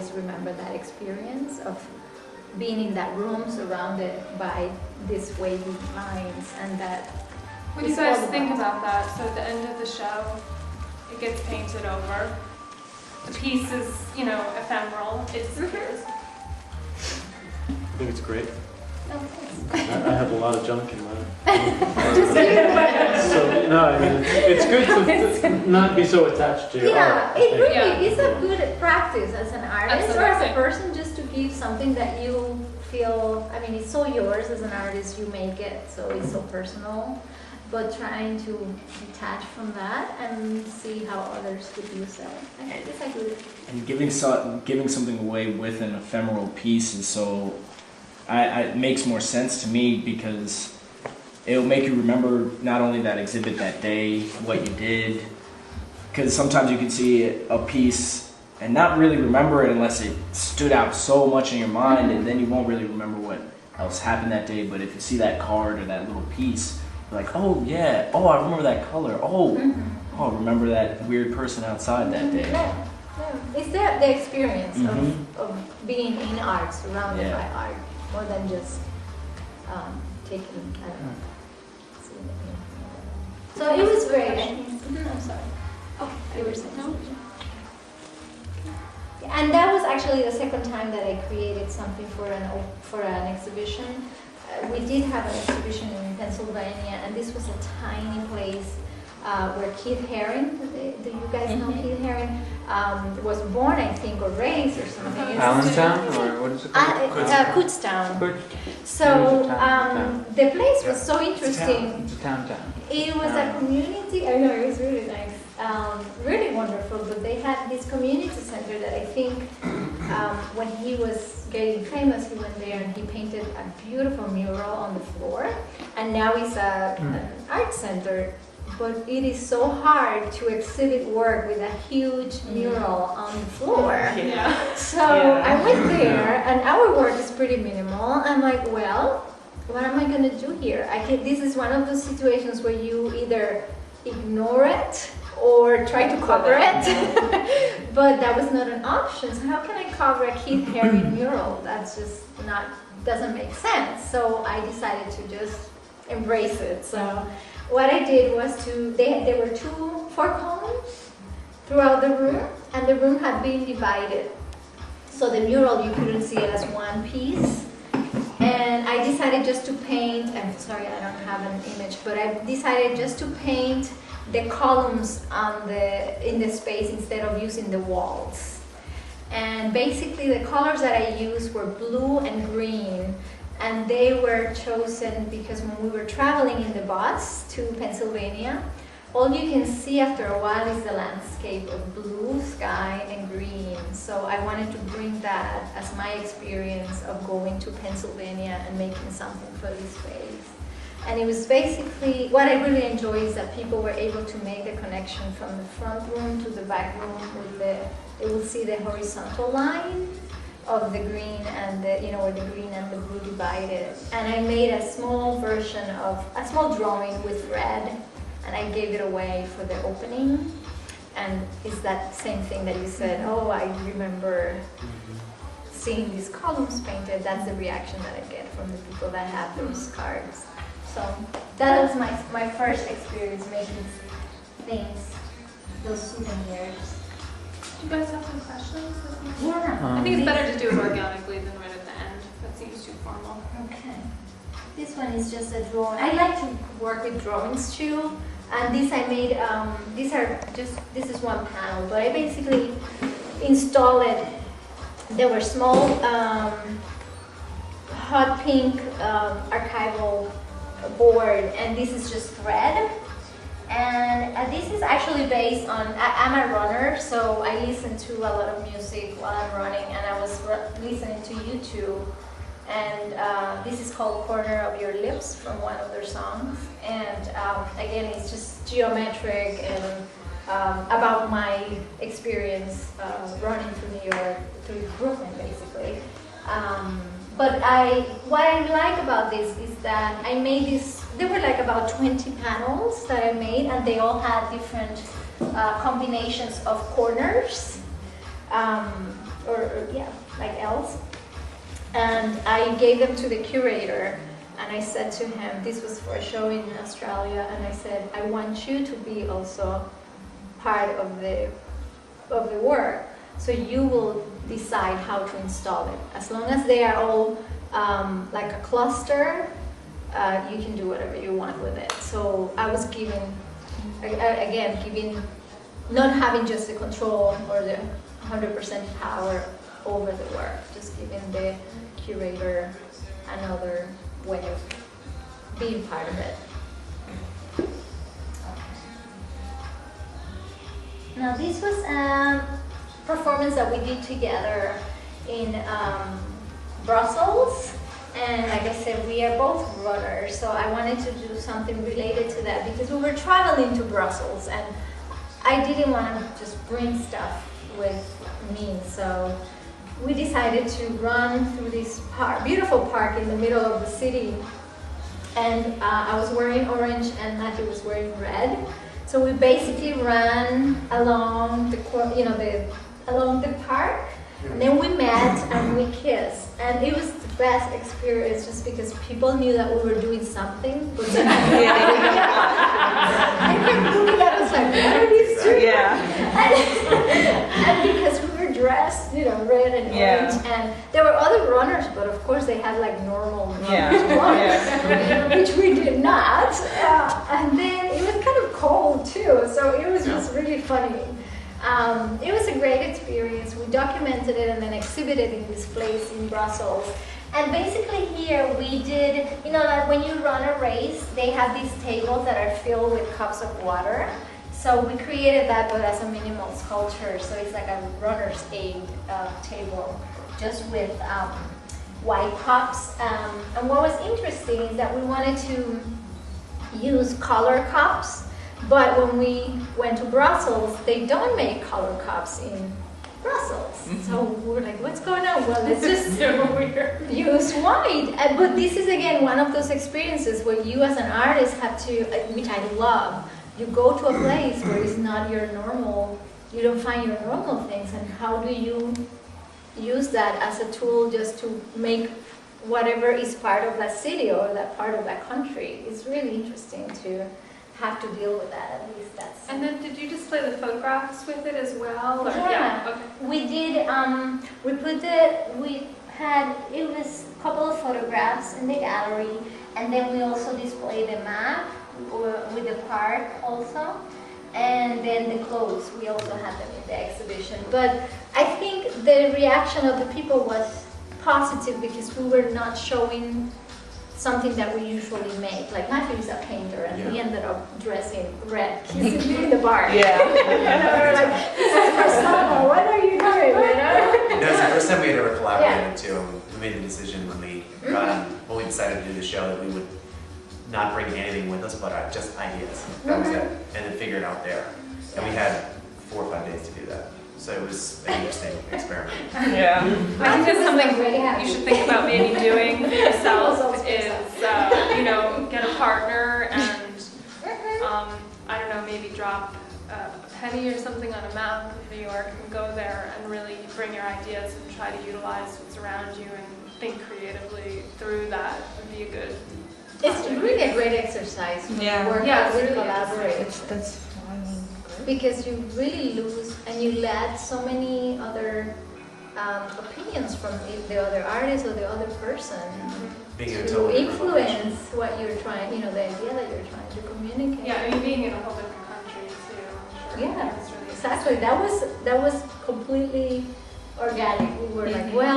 always remember that experience of being in that room surrounded by these wavy lines, and that. What do you guys think about that? So at the end of the show, it gets painted over. The piece is, ephemeral. It disappears. I think it's great. Oh, thanks. I have a lot of junk in mine. So, no, I mean, it's good to not be so attached to your art. Yeah, it really Yeah. is a good practice as an artist or as a Absolutely. person, just to give something that you feel, I mean, it's so yours as an artist, you make it, so it's so personal. But trying to detach from that and see how others could use it. I think it's a good. And giving something away with an ephemeral piece is so, it makes more sense to me because it'll make you remember not only that exhibit that day, what you did, because sometimes you can see a piece and not really remember it unless it stood out so much in your mind, and then you won't really remember what else happened that day. But if you see that card or that little piece, you're like, oh yeah, oh I remember that color, oh I remember that weird person outside that day. Yeah, yeah. It's the experience Mhm. of being in art, surrounded Yeah. by art, more than just taking, I don't know, seeing it. So it was great. I'm sorry. Oh, you were saying something. And that was actually the second time that I created something for an exhibition. We did have an exhibition in Pennsylvania, and this was a tiny place where Keith Haring, do you guys know Keith Haring, was born, I think, or raised or something. It's Allentown, or what is it called? Kutztown. So Town. the place was so interesting. It's a town. It was a community, I know, it was really nice, really wonderful, but they had this community center that I think when he was getting famous, he went there and he painted a beautiful mural on the floor, and now it's an art center, but it is so hard to exhibit work with a huge mural on the floor. Yeah. So I went there, and our work is pretty minimal. I'm like, well, what am I going to do here? This is one of those situations where you either ignore it or try to cover it, but that was not an option. So how can I cover a Keith Haring mural? That's just doesn't make sense. So I decided to just embrace it. So what I did was there were 4 columns throughout the room, and the room had been divided. So the mural, you couldn't see it as one piece. And I decided just to paint, I'm sorry I don't have an image, but I decided just to paint the columns in the space instead of using the walls. And basically the colors that I used were blue and green, and they were chosen because when we were traveling in the bus to Pennsylvania, all you can see after a while is the landscape of blue sky and green. So I wanted to bring that as my experience of going to Pennsylvania and making something for this space. And it was basically, what I really enjoy is that people were able to make the connection from the front room to the back room they will see the horizontal line of the green and where the green and the blue divided. And I made a small version of, a small drawing with red, and I gave it away for the opening. And it's that same thing that you said, oh, I remember seeing these columns painted. That's the reaction that I get from the people that have those cards. So that was my first experience making things, those souvenirs. Do you guys have some questions? Yeah. I think it's better to do it organically than right at the end. That seems too formal. Okay. This one is just a drawing. I like to work with drawings too. And these I made, this is one panel, but I basically installed it. There were small hot pink archival board, and this is just thread. And this is actually based on, I'm a runner, so I listen to a lot of music while I'm running, and I was listening to YouTube. And this is called Corner of Your Lips from one of their songs. And again, it's just geometric and about my experience running through New York, through Brooklyn basically. But what I like about this is that I made this, there were like about 20 panels that I made, and they all had different combinations of corners. like L's. And I gave them to the curator, and I said to him, this was for a show in Australia, and I said, I want you to be also part of the work, so you will decide how to install it. As long as they are all like a cluster, you can do whatever you want with it. So I was giving, not having just the control or the 100% power over the work, just giving the curator another way of being part of it. Now this was a performance that we did together in Brussels, and like I said, we are both runners, so I wanted to do something related to that because we were traveling to Brussels and I didn't want to just bring stuff with me, so we decided to run through this beautiful park in the middle of the city, and I was wearing orange and Matthew was wearing red. So we basically ran along along the park, and then we met and we kissed, and it was the best experience just because people knew that we were doing something. But I kept looking at us like, what are these two? And because we were dressed, red and orange, and there were other runners, but of course they had like normal runners clothes, which we did not. And then it was kind of cold too, so it was just really funny. It was a great experience. We documented it and then exhibited in this place in Brussels. And basically here we did, like when you run a race, they have these tables that are filled with cups of water. So we created that, but as a minimal sculpture. So it's like a runner's aid table, just with white cups. And what was interesting is that we wanted to use color cups, but when we went to Brussels, they don't make color cups in Brussels. So we were like, what's going on? Well, let's just use white. But this is again one of those experiences where you as an artist have to, which I love, you go to a place where it's not your normal, you don't find your normal things, and how do you use that as a tool just to make whatever is part of that city or that part of that country? It's really interesting to have to deal with that, at least that's... And then did you display the photographs with it as well? Or? Yeah. Okay. We did, it was a couple of photographs in the gallery, and then we also displayed the map with the park also, and then the clothes, we also had them in the exhibition. But I think the reaction of the people was positive because we were not showing something that we usually make. Like Matthew is a painter, and he ended up dressing red, kissing me in the bar. Yeah. We're like, this is for summer, what are you doing, That was the first time we had ever collaborated too. We made the decision when we decided to do the show that we would not bring anything with us but just ideas. That was it. And then figure it out there. And we had 4 or 5 days to do that. So it was an interesting experiment. Yeah. I think that's something you should think about maybe doing for yourself is, get a partner and, I don't know, maybe drop a penny or something on a map of New York and go there and really bring your ideas and try to utilize what's around you and think creatively through that would be a good... It's really a great exercise when you work Yeah, with really collaborators. That's fun. Because you really lose and you let so many other opinions from the other artist or the other person Being a to totally different influence what you're trying, the idea that you're trying to communicate. Yeah, I mean, being in a whole different country too, I'm sure. Yeah, it's really exactly. That was completely organic. We were like, well,